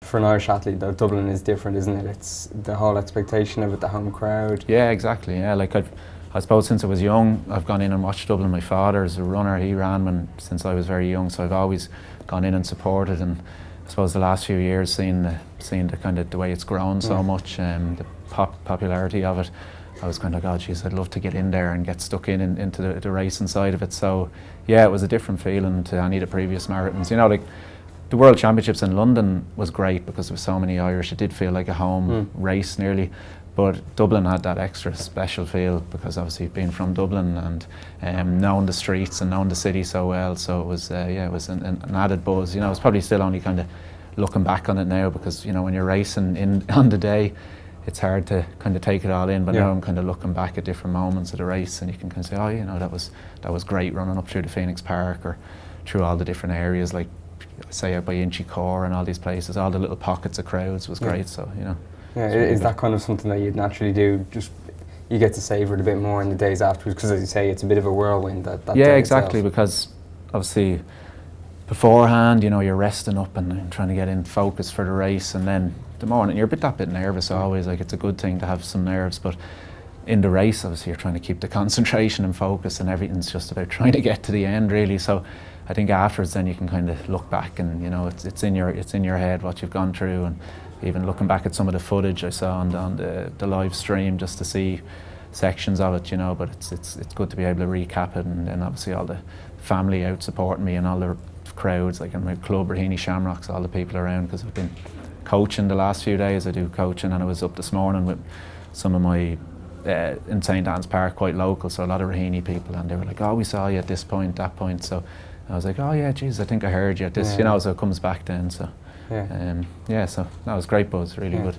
For an Irish athlete, though, Dublin is different, isn't it? It's the whole expectation of it, the home crowd. Yeah, exactly. Yeah, like I suppose since I was young, I've gone in and watched Dublin. My father is a runner; he ran since I was very young, so I've always gone in and supported. And I suppose the last few years, seeing the kind of the way it's grown so much, the popularity of it, I was kind of, God, geez, I'd love to get in there and get stuck into the racing side of it. So yeah, it was a different feeling to any of the previous marathons. You know, like the World Championships in London was great because there was so many Irish. It did feel like a home race nearly. But Dublin had that extra special feel because obviously being from Dublin and knowing the streets and knowing the city so well. So it was, it was an added buzz. You know, it's probably still only kind of looking back on it now because, you know, when you're racing on the day, it's hard to kind of take it all in. But now I'm kind of looking back at different moments of the race, and you can kind of say, oh, you know, that was great running up through the Phoenix Park or through all the different areas, like say out by Inchicore and all these places. All the little pockets of crowds was great. So, you know. Yeah, is that kind of something that you'd naturally do? Just you get to savour it a bit more in the days afterwards, because as you say, it's a bit of a whirlwind. That yeah, day exactly. itself. Because obviously beforehand, you know, you're resting up and trying to get in focus for the race, and then the morning you're that bit nervous always. Like, it's a good thing to have some nerves, but in the race, obviously, you're trying to keep the concentration and focus, and everything's just about trying to get to the end, really. So I think afterwards, then you can kind of look back, and you know, it's in your head what you've gone through. And even looking back at some of the footage I saw on the live stream, just to see sections of it, you know. But it's good to be able to recap it, and then obviously all the family out supporting me and all the crowds, like in my club, Raheny Shamrocks, all the people around, because I've been coaching the last few days. I do coaching, and I was up this morning with some of my in St Anne's Park, quite local, so a lot of Raheny people, and they were like, oh, we saw you at this point, that point. So I was like, oh yeah, geez, I think I heard you at this, you know. So it comes back then. So so that was great buzz, really good.